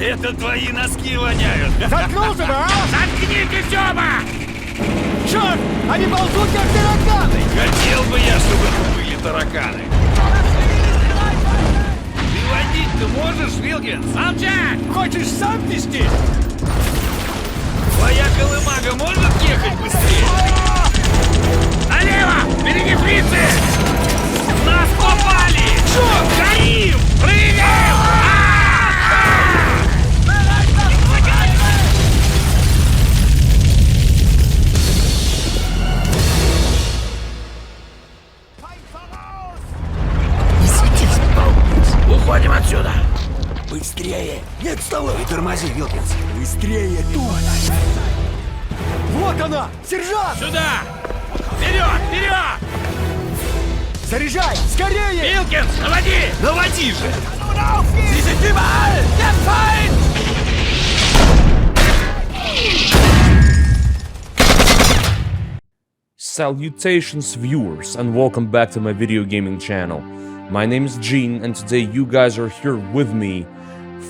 Это твои носки воняют. Заткнулся бы, а? Заткнитесь оба! Черт! Они ползут, как тараканы! Хотел бы я, чтобы это были тараканы. Ты водить-то можешь, Вилкинс? Молчать! Хочешь сам вести? Твоя колымага может ехать быстрее? Налево! Береги фрицы! Нас попали! Черт! Горим! Прыгаем! Уходим отсюда! Быстрее! Нет, вставай! Не тормози, Вилкинс! Быстрее, тут! Вот она! Сержант! Сюда! Вперед! Вперед! Заряжай! Скорее! Вилкинс, наводи! Наводи же! Salutations viewers and welcome back to my video gaming channel. My name is Gene and today you guys are here with me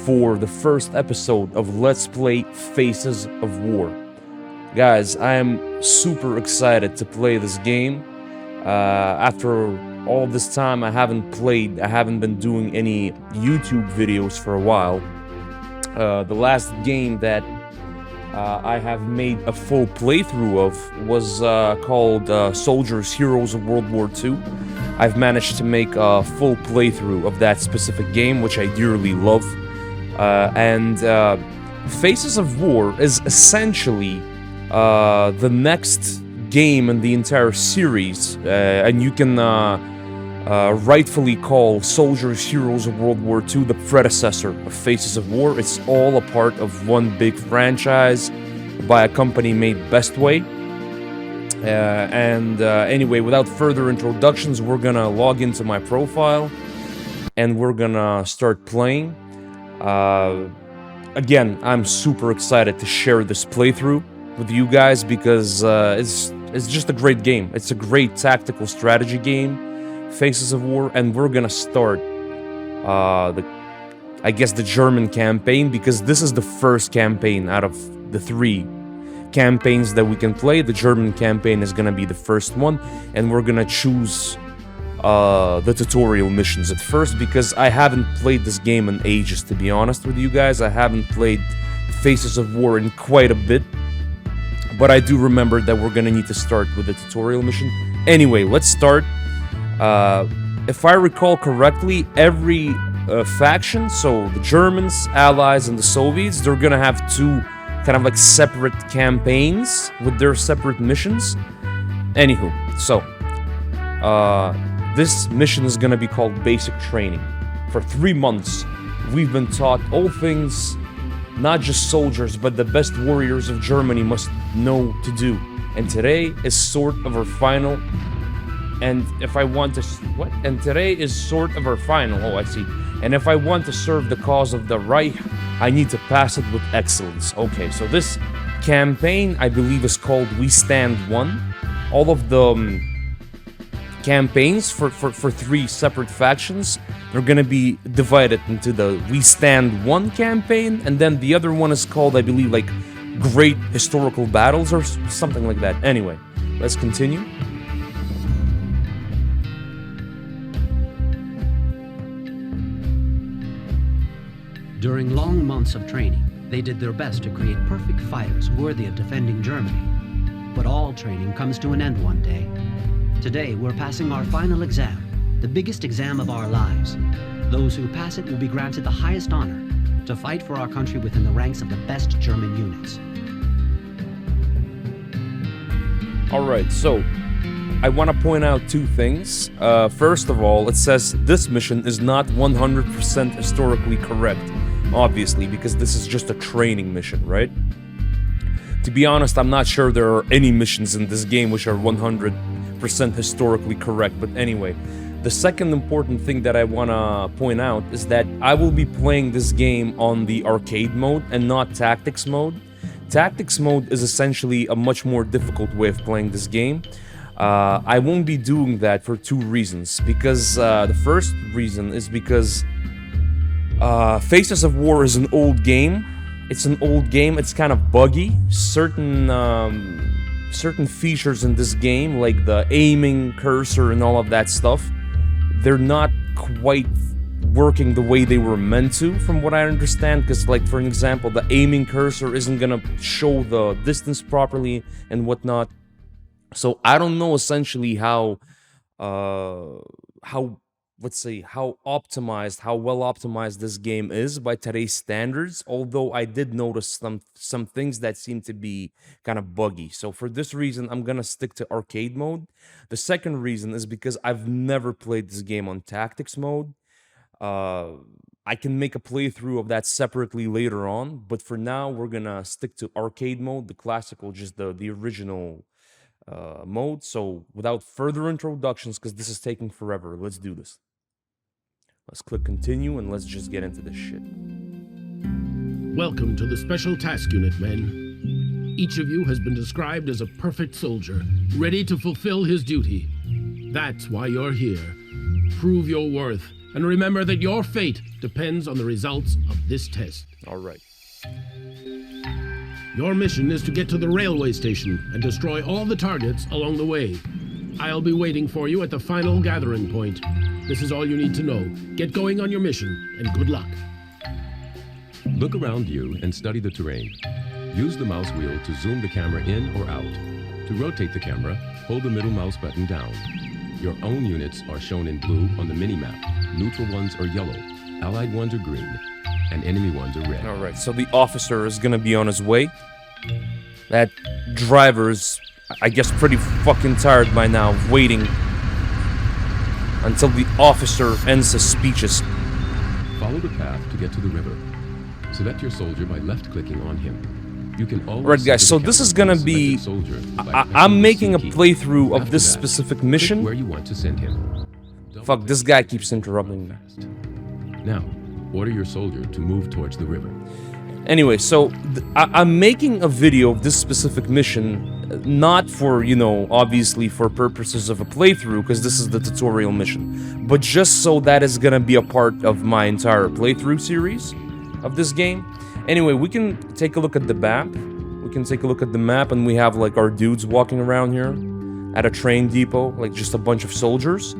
for the first episode of Let's Play Faces of War. Guys, I am super excited to play this game. After all this time I haven't been doing any YouTube videos for a while. The last game that I have made a full playthrough of was called Soldiers Heroes of World War II. I've managed to make a full playthrough of that specific game, which I dearly love. And Faces of War is essentially the next game in the entire series, and you can rightfully call Soldiers Heroes of World War II the predecessor of Faces of War. It's all a part of one big franchise by a company made Bestway. Anyway, without further introductions, we're gonna log into my profile and we're gonna start playing. Again, I'm super excited to share this playthrough with you guys because it's just a great game. It's a great tactical strategy game, Faces of War, and we're gonna start the German campaign, because this is the first campaign out of the 3 campaigns that we can play. The German campaign is gonna be the first one, and we're gonna choose the tutorial missions at first, because I haven't played this game in ages, to be honest with you guys. I haven't played Faces of War in quite a bit, but I do remember that we're gonna need to start with the tutorial mission. Anyway, let's start. If I recall correctly, every faction, so the Germans, Allies, and the Soviets, they're gonna have 2 kind of like separate campaigns with their separate missions. Anywho, so this mission is gonna be called Basic Training. For 3 months, we've been taught all things not just soldiers, but the best warriors of Germany must know to do. And today is sort of our final. And if I want to... What? And today is sort of our final. Oh, I see. And if I want to serve the cause of the Reich, I need to pass it with excellence. Okay, so this campaign, I believe, is called We Stand One. All of the campaigns for 3 separate factions, they're gonna be divided into the We Stand One campaign, and then the other one is called, I believe, like Great Historical Battles or something like that. Anyway, let's continue. During long months of training, they did their best to create perfect fighters worthy of defending Germany. But all training comes to an end one day. Today, we're passing our final exam, the biggest exam of our lives. Those who pass it will be granted the highest honor, to fight for our country within the ranks of the best German units. Alright, so I want to point out 2 things. First of all, it says this mission is not 100% historically correct. Obviously, because this is just a training mission, right? To be honest, I'm not sure there are any missions in this game which are 100% historically correct, but anyway. The second important thing that I want to point out is that I will be playing this game on the arcade mode and not tactics mode. Tactics mode is essentially a much more difficult way of playing this game. I won't be doing that for 2 reasons. Because the first reason is because Faces of War is an old game. It's an old game. It's kind of buggy. Certain features in this game, like the aiming cursor and all of that stuff, they're not quite working the way they were meant to, from what I understand. Because, like, for an example, the aiming cursor isn't gonna show the distance properly and whatnot. So I don't know essentially how let's say how well optimized this game is by today's standards, although I did notice some things that seem to be kind of buggy. So for this reason, I'm gonna stick to arcade mode. The second reason is because I've never played this game on tactics mode. I can make a playthrough of that separately later on, but for now we're gonna stick to arcade mode, the classical, just the original mode. So without further introductions, because this is taking forever, let's do this. Let's click continue and let's just get into this shit. Welcome to the Special Task Unit, men. Each of you has been described as a perfect soldier, ready to fulfill his duty. That's why you're here. Prove your worth, and remember that your fate depends on the results of this test. All right. Your mission is to get to the railway station and destroy all the targets along the way. I'll be waiting for you at the final gathering point. This is all you need to know. Get going on your mission, and good luck. Look around you and study the terrain. Use the mouse wheel to zoom the camera in or out. To rotate the camera, hold the middle mouse button down. Your own units are shown in blue on the mini-map. Neutral ones are yellow, allied ones are green, and enemy ones are red. Alright, so the officer is gonna be on his way. That driver's, I guess, pretty fucking tired by now, waiting until the officer ends his speeches. Follow the path to get to the river. Select your soldier by left-clicking on him. You can always... Right, guys, so this is gonna be... I'm making a playthrough of this specific mission. Where you want to send him. Fuck, this guy keeps interrupting me. Now, order your soldier to move towards the river. Anyway, so I'm making a video of this specific mission, not for, you know, obviously for purposes of a playthrough, because this is the tutorial mission, but just so that is gonna be a part of my entire playthrough series of this game. Anyway, we can take a look at the map. We can take a look at the map, and we have, like, our dudes walking around here at a train depot, like just a bunch of soldiers.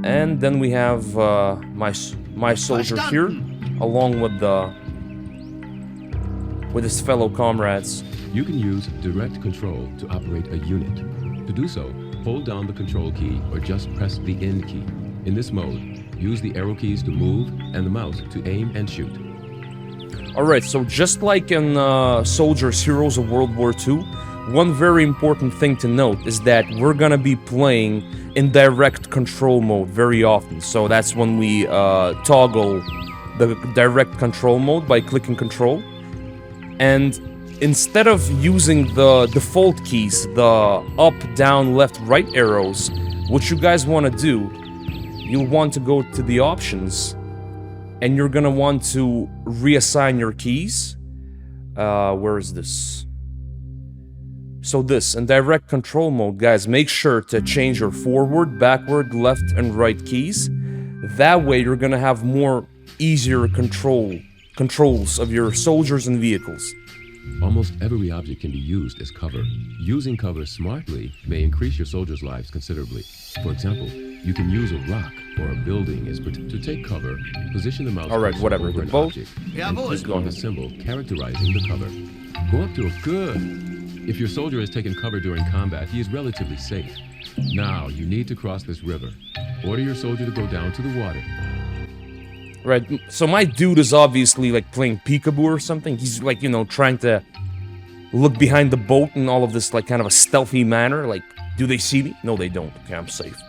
And then we have my soldier here, along with his fellow comrades. You can use direct control to operate a unit. To do so, hold down the control key or just press the end key. In this mode, use the arrow keys to move and the mouse to aim and shoot. Alright, so just like in Soldiers Heroes of World War II, one very important thing to note is that we're gonna be playing in direct control mode very often. So that's when we toggle the direct control mode by clicking control. And instead of using the default keys, the up, down, left, right arrows, what you guys want to do, you'll want to go to the options, and you're gonna want to reassign your keys. Where is this? So this, in direct control mode, guys, make sure to change your forward, backward, left, and right keys. That way you're gonna have more easier controls of your soldiers and vehicles. Almost every object can be used as cover. Using cover smartly may increase your soldiers' lives considerably. For example, you can use a rock or a building as to take cover, position the mouse Alright, whatever, over the an boat. object, and click on the symbol characterizing the cover. Go up to a good. If your soldier has taken cover during combat, he is relatively safe. Now, you need to cross this river. Order your soldier to go down to the water. Right, so my dude is obviously, like, playing peekaboo or something. He's, like, you know, trying to look behind the boat in all of this, like, kind of a stealthy manner. Like, do they see me? No, they don't. Okay, I'm safe.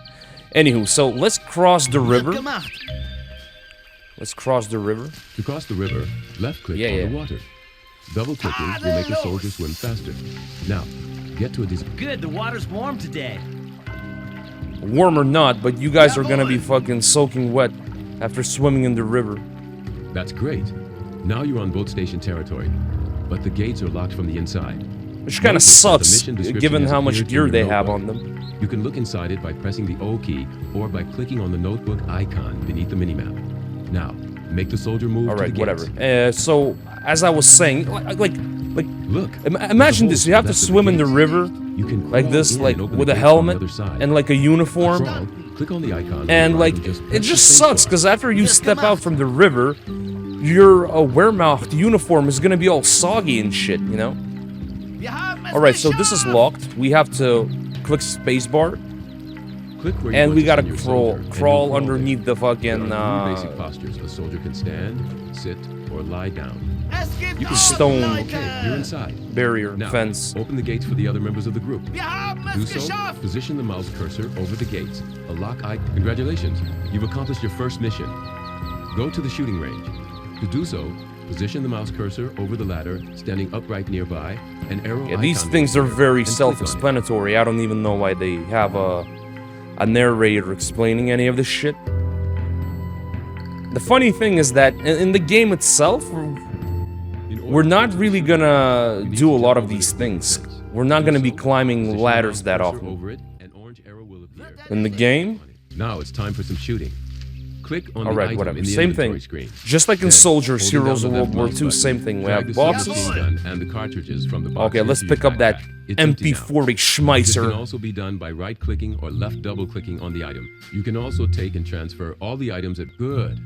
Anywho, so let's cross the river. Let's cross the river. To cross the river, left-click on the water. Double-clicking will make the soldier swim faster. Now, get to a design. Good, the water's warm today. Warm or not, but you guys are gonna be fucking soaking wet after swimming in the river. That's great. Now you're on boat station territory, but the gates are locked from the inside. Which kind of sucks, given how much gear they have on them. You can look inside it by pressing the O key or by clicking on the notebook icon beneath the minimap. Now, make the soldier move All to right, the whatever. gates. So as I was saying, like Look, imagine there's this: a you have to hole to the swim in the gates. river You can like crawl this, in like and open with the a gate from the helmet other side. and like a uniform. Crawl, click on the icon on And the like right and it press just the sucks space bar. because after you step out from the river, your Wehrmacht uniform is gonna be all soggy and shit, you know? Alright, so this is locked. We have to click spacebar. Click where you And want we to gotta send your crawl soldier, and crawl you'll underneath the there. fucking There are three basic postures a soldier can stand, sit, or lie down. You can stone Okay, you're inside. barrier Now, fence. open the gates for the other members of the group. Do so, position the mouse cursor over the gates. A lock eye. Congratulations, you've accomplished your first mission. Go to the shooting range. To do so, position the mouse cursor over the ladder, standing upright nearby. An arrow Yeah, these icon things will are appear, very and click on it. self-explanatory. I don't even know why they have a narrator explaining any of this shit. The funny thing is that in the game itself, we're not really gonna do a lot of these things. We're not gonna be climbing ladders that often. In the game, Now it's time for some shooting. Click on the alright, item whatever. in the Same inventory thing. screen. Just like in Then, Soldiers, holding Heroes down of the World left War mouse II, button, same thing. We drag have the boxes. submachine gun and the cartridges from the box Okay, let's into pick your up that backpack. It's empty now. MP40 This can Schmeiser. also be done by right-clicking or left double-clicking on the item. You can also take and transfer all the items at good.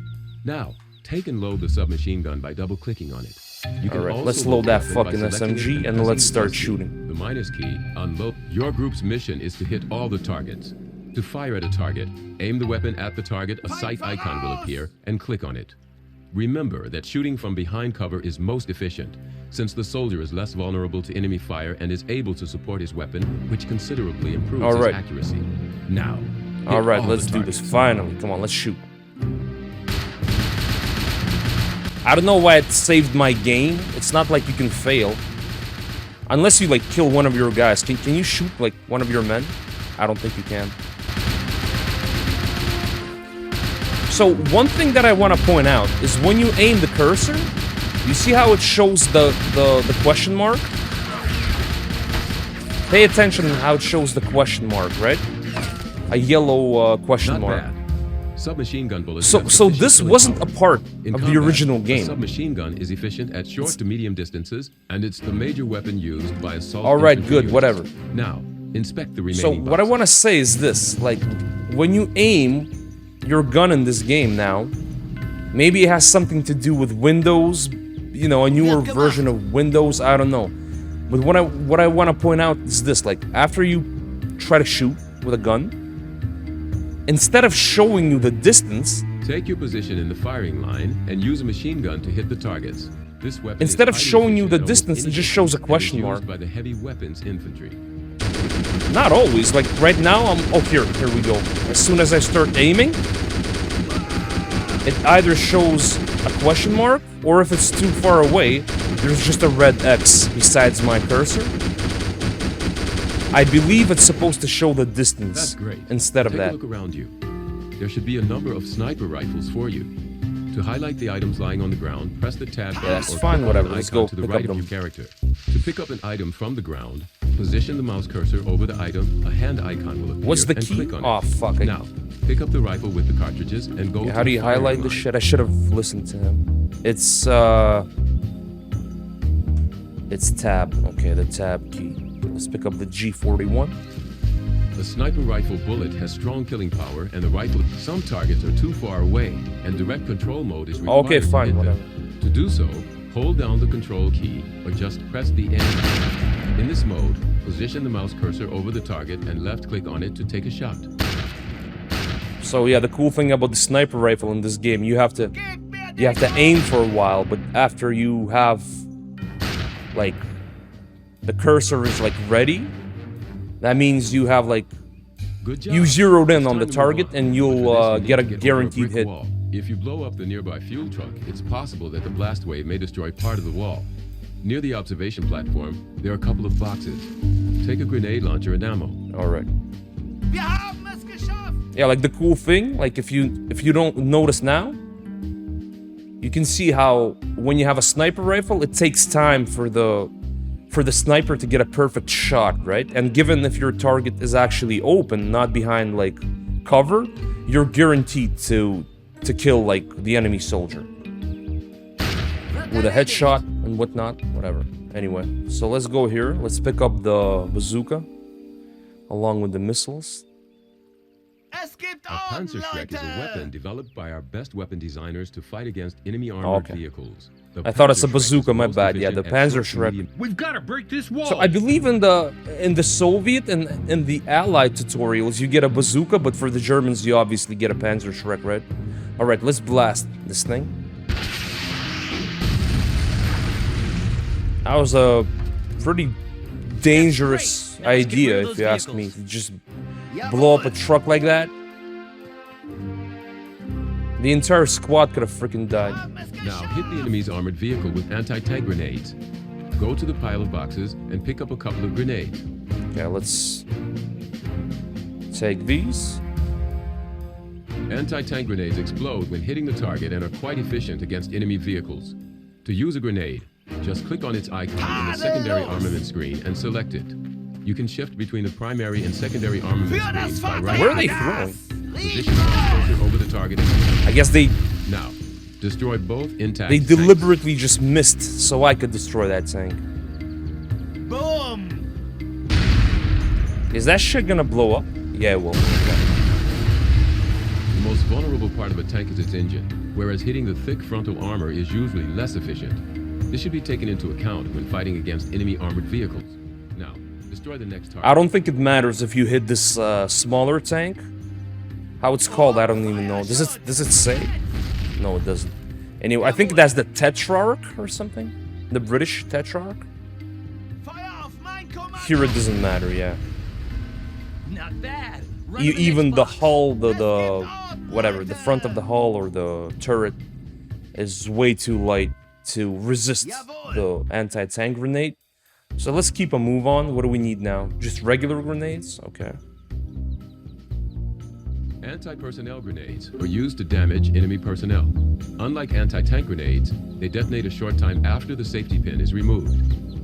Now, take and load the submachine gun by double-clicking on it. You can Alright, also let's load the that weapon by fucking selecting it SMG and pressing let's the start plus key. shooting. The minus key, unload. Your group's mission is to hit all the targets. To fire at a target, aim the weapon at the target, a sight icon will appear, and click on it. Remember that shooting from behind cover is most efficient, since the soldier is less vulnerable to enemy fire and is able to support his weapon, which considerably improves Alright. his accuracy. Now, hit Alright, all let's the do this. targets. Finally. Come on, let's shoot. I don't know why it saved my game. It's not like you can fail. Unless you, like, kill one of your guys. Can you shoot, like, one of your men? I don't think you can. So, one thing that I want to point out is when you aim the cursor, you see how it shows the question mark? Pay attention to how it shows the question mark, right? A yellow question Not mark. bad. Submachine gun bullets. So have so sufficient this killing wasn't a power. part In of the combat, original a game. submachine gun is efficient at short to medium distances, and it's the major weapon used by assault. Alright, infantry good, units. whatever. Now, inspect the So remaining what I boxes. want to say is this, like, when you aim your gun in this game now, maybe it has something to do with Windows, you know, a newer version of Windows, I don't know. But what I want to point out is this, like, after you try to shoot with a gun, instead of showing you the distance, Take your position in the firing line and use a machine gun to hit the targets. This weapon is instead of highly showing you efficient the at almost distance, it any just shows a distance and is question used mark. by the heavy weapons infantry. Not always, like, right now, oh, here we go. As soon as I start aiming, it either shows a question mark, or if it's too far away, there's just a red X besides my cursor. I believe it's supposed to show the distance That's great. instead of Take that. a look around you. There should be a number of sniper rifles for you. To highlight the items lying on the ground, press the tab key that's or fine, click on whatever. an Let's icon go to the pick right up of them. your character. To pick up an item from the ground, position the mouse cursor over the item. A hand icon will appear. What's the and key? Click on Oh, it. fuck it. Now, pick up the rifle with the cartridges and go. Yeah, to how do the you firing highlight this line. shit? I should have listened to him. It's tab. Okay, the tab key. Let's pick up the G41. The sniper rifle bullet has strong killing power, and the rifle. Some targets are too far away, and direct control mode is required. Okay, to fine, hit them. whatever. To do so, hold down the control key or just press the N key. In this mode, position the mouse cursor over the target and left-click on it to take a shot. So yeah, the cool thing about the sniper rifle in this game, you have to aim for a while, but after you have, like, the cursor is, like, ready, that means you have, like, Good job. you zeroed in It's on time the to move target on. and But you'll for this, you get a need to over guaranteed brick hit. wall. If you blow up the nearby fuel truck, it's possible that the blast wave may destroy part of the wall. Near the observation platform, there are a couple of boxes. Take a grenade launcher and ammo. Alright. Yeah, like the cool thing, like if you don't notice now, you can see how when you have a sniper rifle, it takes time for the sniper to get a perfect shot, right? And given if your target is actually open, not behind like cover, you're guaranteed to kill like the enemy soldier. with a headshot and whatnot, whatever. Anyway, so let's go here. Let's pick up the bazooka along with the missiles. Es gibt A Orden, Panzerschreck is a Leute! weapon developed by our best weapon designers to fight against enemy armored okay. vehicles. The I thought it's a Panzerschreck is bazooka, the my most bad. Yeah, the efficient and short to Panzerschreck. medium- We've got to break this wall. So I believe in the Soviet and in the Allied tutorials, you get a bazooka, but for the Germans, you obviously get a Panzerschreck, right? All right, let's blast this thing. That was a pretty dangerous idea, if you ask me. Just blow up a truck like that. The entire squad could have freaking died. Now hit the enemy's armored vehicle with anti-tank grenades. Go to the pile of boxes and pick up a couple of grenades. Okay, let's take these. Anti-tank grenades explode when hitting the target and are quite efficient against enemy vehicles. To use a grenade, just click on its icon in the secondary armament screen and select it. You can shift between the primary and secondary armament screens by right. Where are they throwing? Position the cursor over the target. I guess they Now, destroy both intact They tanks. deliberately just missed so I could destroy that tank. Boom! Is that shit gonna blow up? Yeah, it will. The most vulnerable part of a tank is its engine, whereas hitting the thick frontal armor is usually less efficient. This should be taken into account when fighting against enemy armored vehicles. Now, destroy the next target. I don't think it matters if you hit this smaller tank. How it's called, I don't even know. Does it say? No, it doesn't. Anyway, I think that's the Tetrarch or something. The British Tetrarch. Feuer auf mein Kommando! Here it doesn't matter, yeah. Not bad. Even the hull, the whatever, the front of the hull or the turret is way too light to resist the anti-tank grenade. So let's keep a move on. What do we need now? Just regular grenades? Okay. Anti-personnel grenades are used to damage enemy personnel. Unlike anti-tank grenades, they detonate a short time after the safety pin is removed.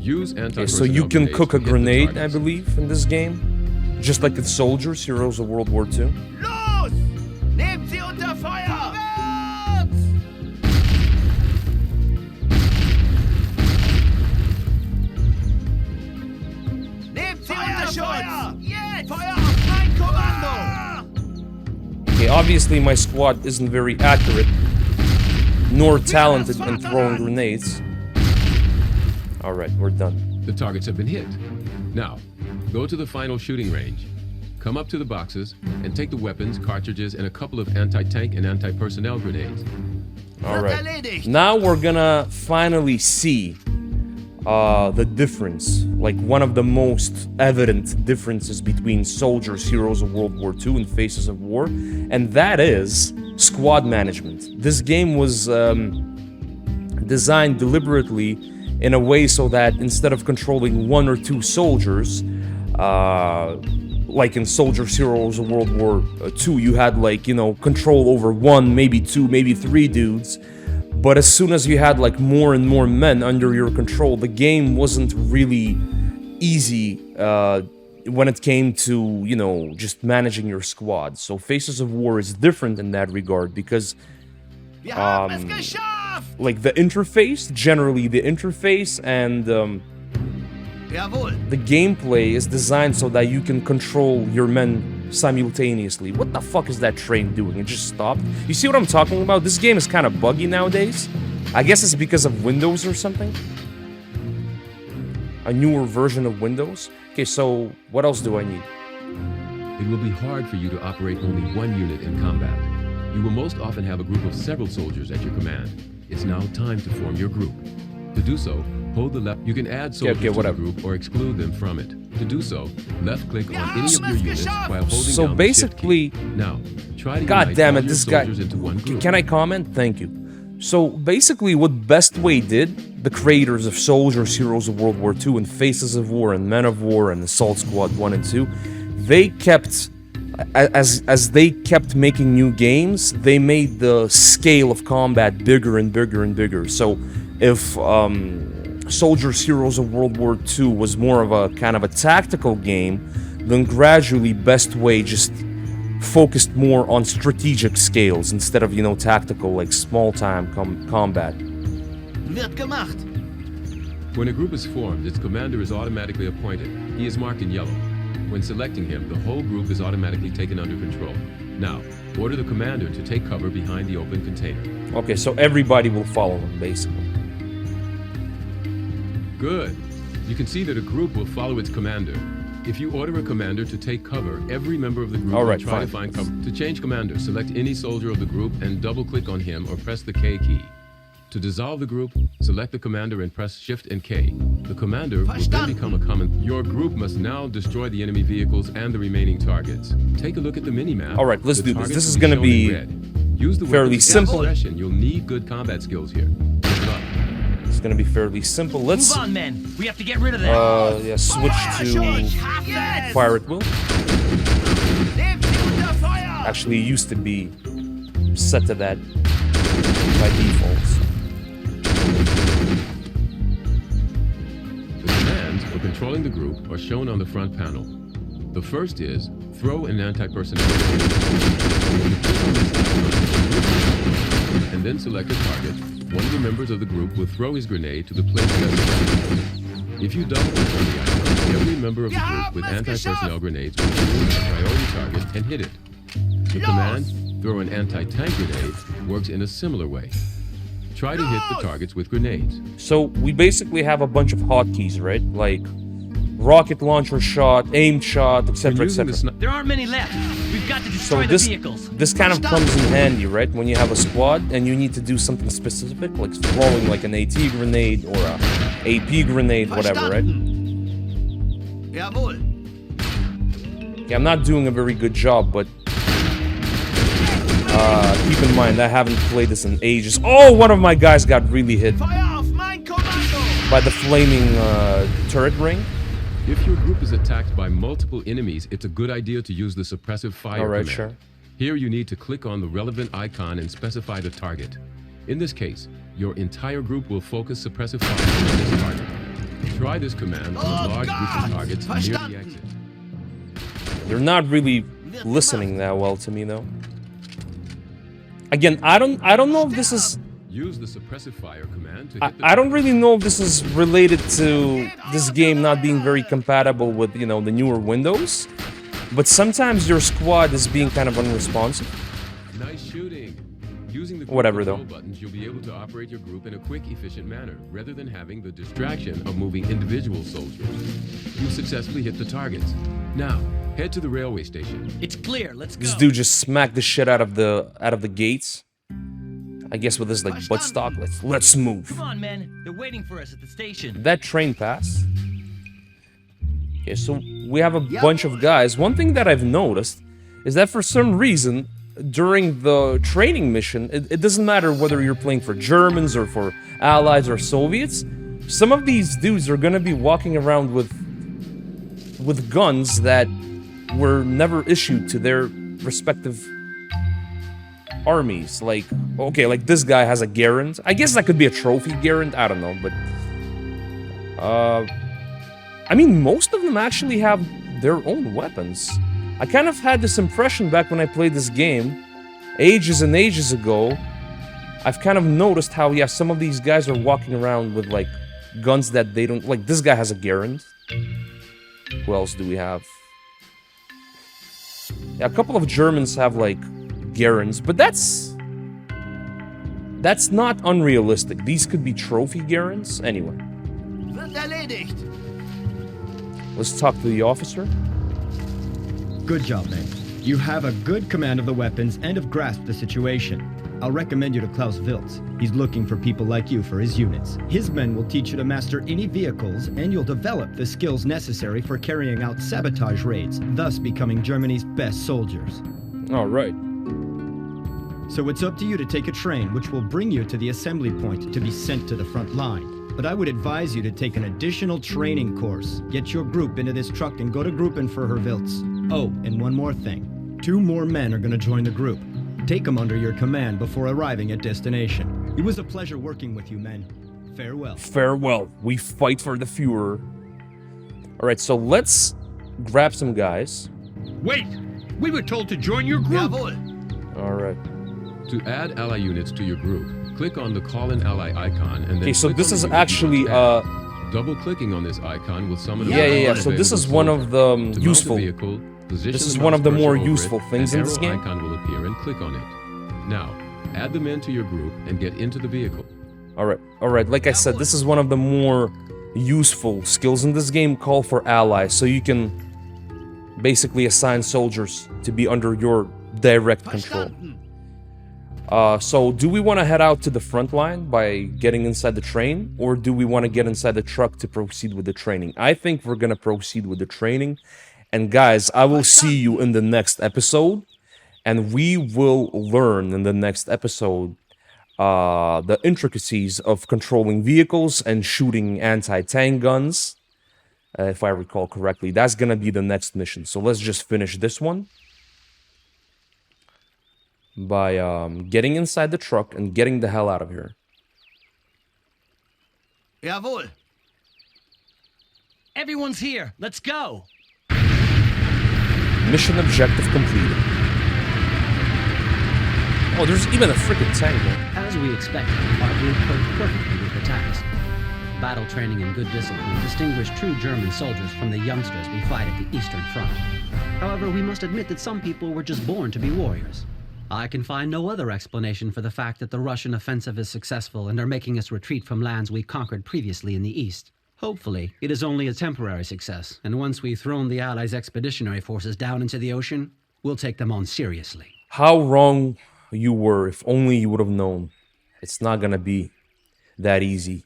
Use Okay, anti-personnel so you can grenades cook to a hit the grenade, I targets. believe, in this game. Just like in Soldiers, Heroes of World War II. Los! Nehmt sie unter Feuer! Nehmt sie unter Schutz! Jetzt! Feuer auf mein Kommando! Okay, obviously my squad isn't very accurate, nor talented in throwing grenades. Alright, we're done. The targets have been hit. Now, go to the final shooting range. Come up to the boxes and take the weapons, cartridges, and a couple of anti-tank and anti-personnel grenades. Alright. Now we're gonna finally see the difference. Like one of the most evident differences between Soldiers, Heroes of World War II and Faces of War. And that is squad management. This game was designed deliberately in a way so that instead of controlling one or two soldiers, like in Soldiers, Heroes of World War II, you had like, you know, control over one, maybe two, maybe three dudes. But as soon as you had like more and more men under your control, the game wasn't really easy when it came to, you know, just managing your squad. So Faces of War is different in that regard because Wir haben es geschafft! like the interface, generally the interface and Jawohl! the gameplay is designed so that you can control your men simultaneously. What the fuck is that train doing? It just stopped. You see what I'm talking about? This game is kind of buggy nowadays. I guess it's because of Windows or something. A newer version of Windows. Okay, so what else do I need? It will be hard for you to operate only one unit in combat. You will most often have a group of several soldiers at your command. It's now time to form your group. To do so, hold the left. You can add soldiers to the whatever. group or exclude them from it. To do so, left-click on any of your units while holding So down the Shift basically, key. Now, try to God unite damn all it, your this guy. soldiers into one group. Can I comment? Thank you. So basically, what Best Way did, the creators of Soldiers, Heroes of World War II, and Faces of War, and Men of War, and Assault Squad 1 and 2, they kept, as they kept making new games, they made the scale of combat bigger and bigger and bigger. So if Soldiers, Heroes of World War II was more of a kind of a tactical game, then gradually Best Way just focused more on strategic scales instead of, you know, tactical, like small-time combat. Wird gemacht. When a group is formed, its commander is automatically appointed. He is marked in yellow. When selecting him, the whole group is automatically taken under control. Now, order the commander to take cover behind the open container. Okay, so everybody will follow him, basically. Good. You can see that a group will follow its commander. If you order a commander to take cover, every member of the group will try to find cover. To change commander, select any soldier of the group and double-click on him or press the K key. To dissolve the group, select the commander and press Shift and K. The commander will then become a common. Your group must now destroy the enemy vehicles and the remaining targets. Take a look at the mini-map. All right, let's The do this. targets This is will going to shown in be red. Use the fairly weapons simple. discretion. You'll need good combat skills here. Good luck. It's going to be fairly simple. Let's Move on, men. We have to get rid of them. yeah, switch to Yes. fire at will. Nehmt sie unter Feuer. Actually, it used to be set to that by default. The commands for controlling the group are shown on the front panel. The first is throw an anti-personnel grenade. And then select a target. One of the members of the group will throw his grenade to the place specified. If you double-click on the icon, every member of the group with anti-personnel grenades will choose a priority target and hit it. The command, throw an anti-tank grenade, works in a similar way. Try to hit the targets with grenades. So we basically have a bunch of hotkeys, right? Like rocket launcher shot, aimed shot, When etc., using the etc. There aren't many left. We've got to So destroy the vehicles. this kind of comes in handy, right? When you have a squad and you need to do something specific, like throwing like an AT grenade or a AP grenade, whatever, right? Jawohl. Yeah, I'm not doing a very good job, but keep in mind I haven't played this in ages. Oh, one of my guys got really hit Feuer auf mein Kommando. by the flaming turret ring. If your group is attacked by multiple enemies, it's a good idea to use the suppressive fire All right, command. sure. Here you need to click on the relevant icon and specify the target. In this case, your entire group will focus suppressive fire on this target. Try this command on a large group of targets near the exit. They're not really listening that well to me, though. Again, I don't know if this is. Use the suppressive fire command to hit the I don't really know if this is related to this game not being very compatible with, you know, the newer Windows. But sometimes your squad is being kind of unresponsive. Nice shooting. Using the Whatever, control though. buttons, you'll be able to operate your group in a quick, efficient manner, rather than having the distraction of moving individual soldiers. You've successfully hit the targets. Now, head to the railway station. It's clear. Let's go. This dude just smacked the shit out of the gates. I guess with his like buttstock. Let's move. Come on, men. They're waiting for us at the station. That train pass. Okay, so we have a bunch of guys. One thing that I've noticed is that for some reason, during the training mission, it doesn't matter whether you're playing for Germans or for Allies or Soviets, some of these dudes are gonna be walking around with guns that were never issued to their respective armies. Like, okay, like this guy has a Garand. I guess that could be a trophy Garand, I don't know, but I mean, most of them actually have their own weapons. I kind of had this impression back when I played this game, ages and ages ago. I've kind of noticed how, yeah, some of these guys are walking around with, like, guns that they don't... Like, this guy has a Garand. Who else do we have? Yeah, a couple of Germans have, like, Garands, but that's not unrealistic. These could be trophy Garands. Anyway. Wird erledigt. Let's talk to the officer. Good job, man. You have a good command of the weapons and have grasped the situation. I'll recommend you to Klaus Wiltz. He's looking for people like you for his units. His men will teach you to master any vehicles, and you'll develop the skills necessary for carrying out sabotage raids, thus becoming Germany's best soldiers. All right. So it's up to you to take a train which will bring you to the assembly point to be sent to the front line. But I would advise you to take an additional training course. Get your group into this truck and go to Gruppen for Herr Wiltz. Oh, and one more thing. 2 more men are going to join the group. Take them under your command before arriving at destination. It was a pleasure working with you, men. Farewell. Farewell. We fight for the Führer. All right, so let's grab some guys. Wait! We were told to join your group! Jawohl. All right. To add ally units to your group, click on the Call an Ally icon and then Okay, so click this on is the Remote actually tab. Double-clicking on this icon will summon a yeah. So this is one of the To mount useful. the vehicle, position This is the one of the mouse more cursor over useful it, things an in this arrow game. icon will appear and click on it. Now, add the men to your group and get into the vehicle. All right. Like I said, this is one of the more useful skills in this game. Call for allies, so you can basically assign soldiers to be under your direct control. So do we want to head out to the front line by getting inside the train, or do we want to get inside the truck to proceed with the training? I think we're gonna proceed with the training. And guys, I will see you in the next episode, and we will learn in the next episode the intricacies of controlling vehicles and shooting anti-tank guns, if I recall correctly. That's gonna be the next mission. So let's just finish this one by getting inside the truck and getting the hell out of here. Jawohl. Everyone's here. Let's go. Mission objective completed. Oh, there's even a freaking tank there. As we expected, our group coped perfectly with the task. Battle training and good discipline distinguish true German soldiers from the youngsters we fight at the Eastern Front. However, we must admit that some people were just born to be warriors. I can find no other explanation for the fact that the Russian offensive is successful and are making us retreat from lands we conquered previously in the East. Hopefully, it is only a temporary success, and once we've thrown the Allies' expeditionary forces down into the ocean, we'll take them on seriously. How wrong you were, if only you would have known. It's not gonna be that easy,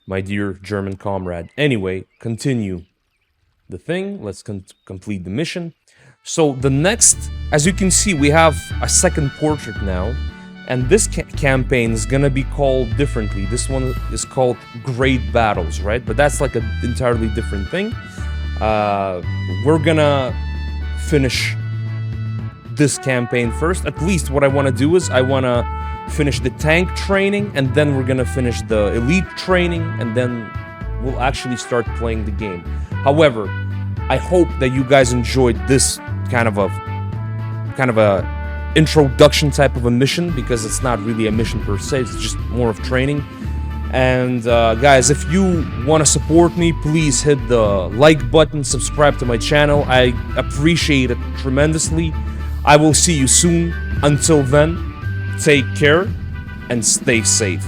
my dear German comrade. Anyway, continue the thing. Let's complete the mission. So the next, as you can see, we have a second portrait now, and this campaign is gonna be called differently. This one is called Great Battles, right? But that's like an entirely different thing. We're gonna finish this campaign first. At least what I want to do is I want to finish the tank training, and then we're gonna finish the elite training, and then we'll actually start playing the game. However, I hope that you guys enjoyed this kind of a introduction type of a mission, because it's not really a mission per se, it's just more of training. And guys, if you want to support me, please hit the like button, subscribe to my channel. I appreciate it tremendously. I will see you soon. Until then, take care and stay safe.